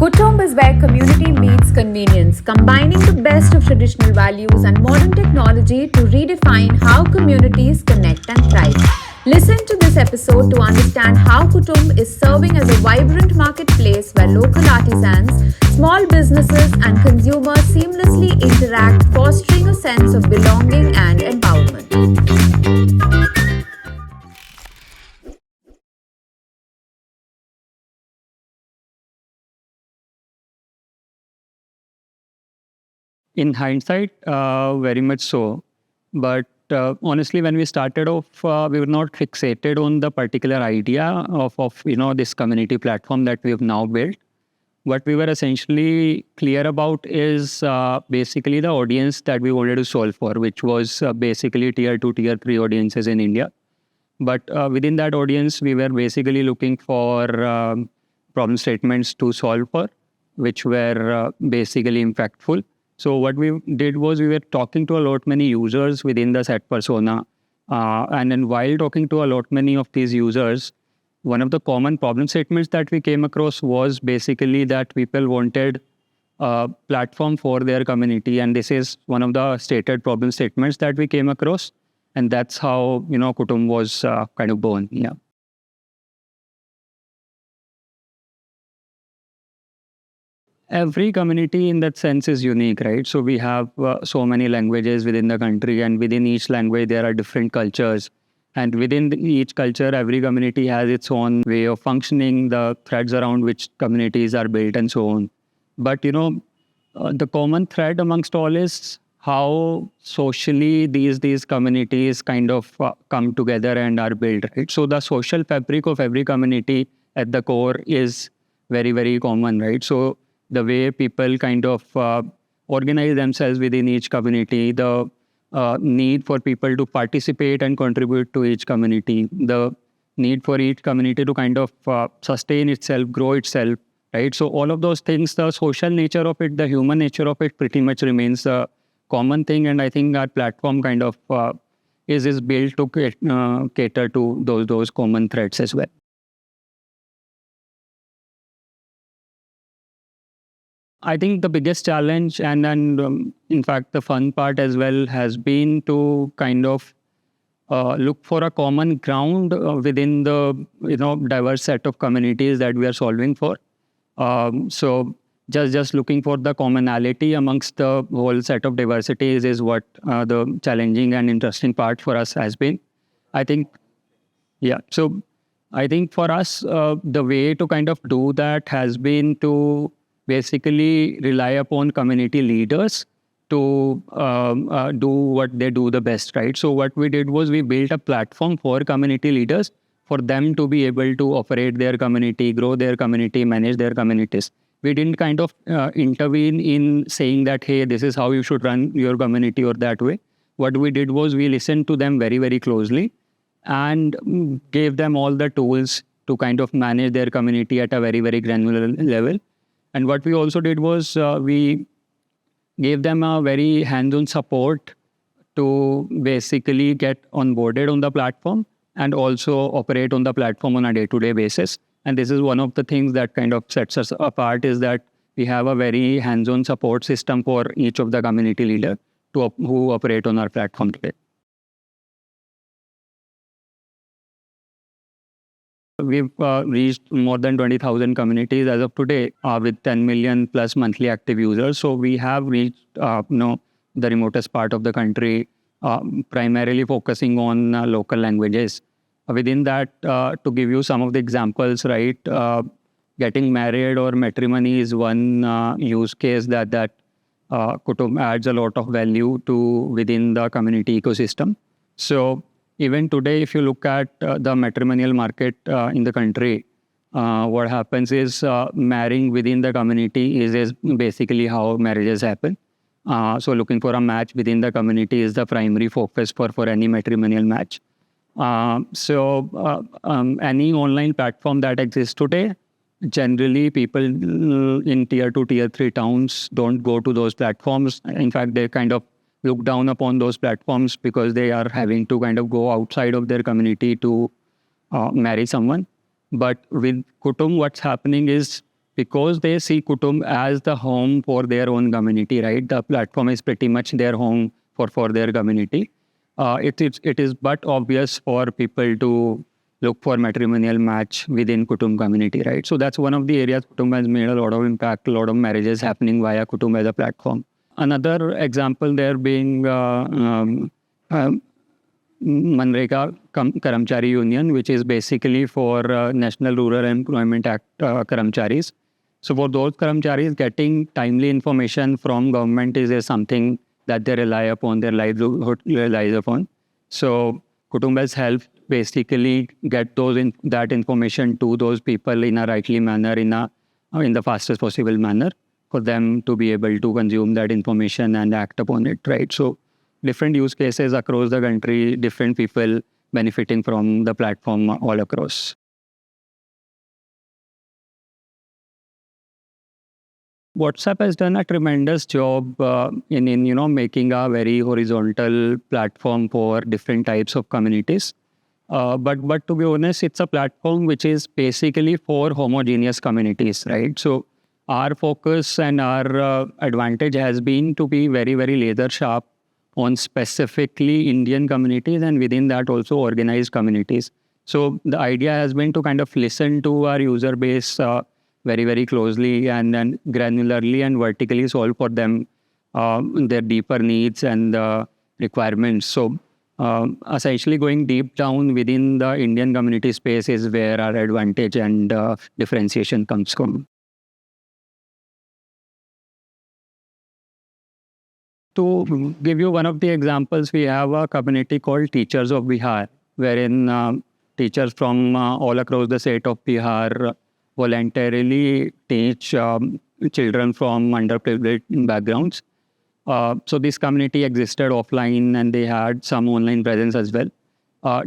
Kutumb is where community meets convenience, combining the best of traditional values and modern technology to redefine how communities connect and thrive. Listen to this episode to understand how Kutumb is serving as a vibrant marketplace where local artisans, small businesses, and consumers seamlessly interact, fostering a sense of belonging and empowerment. In hindsight, very much so. But honestly, when we started off, we were not fixated on the particular idea of this community platform that we have now built. What we were essentially clear about is basically the audience that we wanted to solve for, which was basically tier 2, tier 3 audiences in India. But within that audience, we were basically looking for problem statements to solve for, which were basically impactful. So what we did was we were talking to a lot many users within the set persona. And then while talking to a lot many of these users, one of the common problem statements that we came across was basically that people wanted a platform for their community. And this is one of the stated problem statements that we came across. And that's how, Kutumb was kind of born. Yeah. Every community in that sense is unique, right? So we have so many languages within the country, and within each language, there are different cultures. And within each culture, every community has its own way of functioning, the threads around which communities are built, and so on. But, the common thread amongst all is how socially these communities kind of come together and are built, right? So the social fabric of every community at the core is very, very common, right? So the way people kind of organize themselves within each community, the need for people to participate and contribute to each community, the need for each community to kind of sustain itself, grow itself, right? So all of those things, the social nature of it, the human nature of it pretty much remains a common thing. And I think our platform kind of is built to cater to those common threads as well. I think the biggest challenge and in fact the fun part as well has been to kind of look for a common ground within the diverse set of communities that we are solving for. So just looking for the commonality amongst the whole set of diversities is what the challenging and interesting part for us has been. I think, yeah. So I think for us, the way to kind of do that has been to basically rely upon community leaders to do what they do the best, right? So what we did was we built a platform for community leaders for them to be able to operate their community, grow their community, manage their communities. We didn't kind of intervene in saying that, hey, this is how you should run your community or that way. What we did was we listened to them very, very closely and gave them all the tools to kind of manage their community at a very, very granular level. And what we also did was we gave them a very hands-on support to basically get onboarded on the platform and also operate on the platform on a day-to-day basis. And this is one of the things that kind of sets us apart, is that we have a very hands-on support system for each of the community leaders who operate on our platform today. We've reached more than 20,000 communities as of today with 10 million plus monthly active users. So we have reached the remotest part of the country, primarily focusing on local languages. Within that, to give you some of the examples, right, getting married or matrimony is one use case that Kutumb adds a lot of value to within the community ecosystem. So even today, if you look at the matrimonial market in the country, what happens is marrying within the community is basically how marriages happen. So looking for a match within the community is the primary focus for any matrimonial match. So any online platform that exists today, generally people in tier 2, tier 3 towns don't go to those platforms. In fact, they kind of look down upon those platforms because they are having to kind of go outside of their community to marry someone. But with Kutumb, what's happening is because they see Kutumb as the home for their own community, right? The platform is pretty much their home for their community. It is but obvious for people to look for matrimonial match within Kutumb community, right? So that's one of the areas Kutumb has made a lot of impact, a lot of marriages happening via Kutumb as a platform. Another example there being Manrega Karamchari Union, which is basically for National Rural Employment Act Karamcharis. So for those Karamcharis, getting timely information from government is something that they rely upon, their livelihood relies upon. So Kutumb has helped basically get that information to those people in a rightly manner, in the fastest possible manner, for them to be able to consume that information and act upon it, right? So different use cases across the country, different people benefiting from the platform all across. WhatsApp has done a tremendous job in making a very horizontal platform for different types of communities. But to be honest, it's a platform which is basically for homogeneous communities, right? So our focus and our advantage has been to be very, very laser sharp on specifically Indian communities, and within that also organized communities. So the idea has been to kind of listen to our user base very, very closely and granularly and vertically solve for them their deeper needs and requirements. So essentially going deep down within the Indian community space is where our advantage and differentiation comes from. To give you one of the examples, we have a community called Teachers of Bihar, wherein teachers from all across the state of Bihar voluntarily teach children from underprivileged backgrounds. So this community existed offline and they had some online presence as well.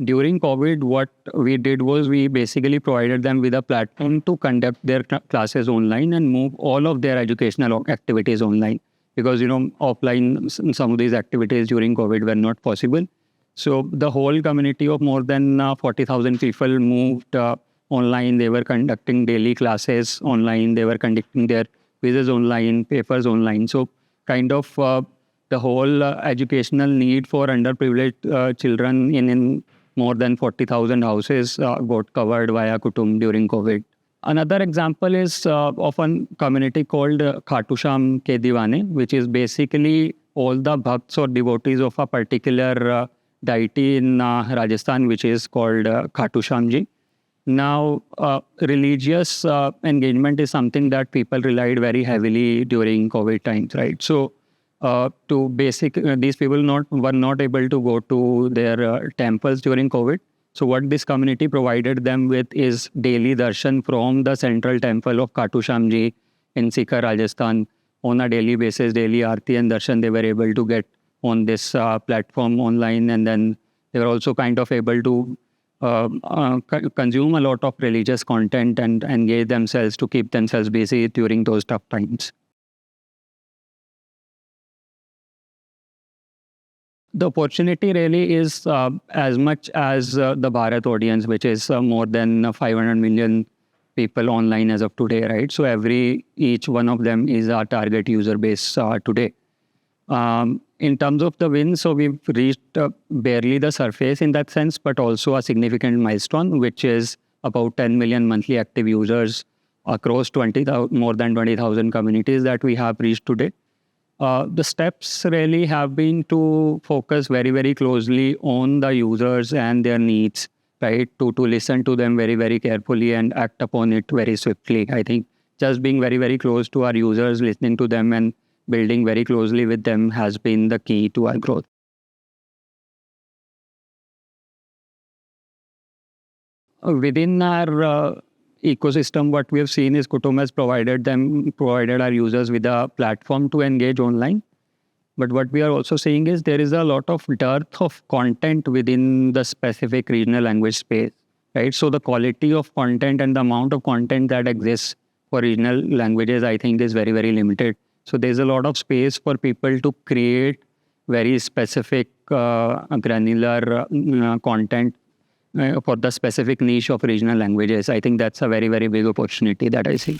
During COVID, what we did was we basically provided them with a platform to conduct their classes online and move all of their educational activities online. Because, offline, some of these activities during COVID were not possible. So the whole community of more than 40,000 people moved online. They were conducting daily classes online. They were conducting their quizzes online, papers online. So kind of the whole educational need for underprivileged children in more than 40,000 houses got covered via Kutumb during COVID. Another example is of a community called Khatusham Ke Diwane, which is basically all the bhakts or devotees of a particular deity in Rajasthan, which is called Khatusham Ji. Now, religious engagement is something that people relied very heavily during COVID times, right? So, these people were not able to go to their temples during COVID. So what this community provided them with is daily darshan from the central temple of Khatusham Ji in Sikar, Rajasthan. On a daily basis, daily aarti and darshan they were able to get on this platform online. And then they were also kind of able to consume a lot of religious content and engage themselves to keep themselves busy during those tough times. The opportunity really is as much as the Bharat audience, which is more than 500 million people online as of today, right? So each one of them is our target user base today. In terms of the win, so we've reached barely the surface in that sense, but also a significant milestone, which is about 10 million monthly active users across more than 20,000 communities that we have reached today. The steps really have been to focus very, very closely on the users and their needs, right? To listen to them very, very carefully and act upon it very swiftly. I think just being very, very close to our users, listening to them and building very closely with them has been the key to our growth. Within our ecosystem, what we have seen is Kutumb has provided our users with a platform to engage online. But what we are also seeing is there is a lot of dearth of content within the specific regional language space, right? So the quality of content and the amount of content that exists for regional languages, I think, is very, very limited. So there's a lot of space for people to create very specific granular content for the specific niche of regional languages. I think that's a very, very big opportunity that I see.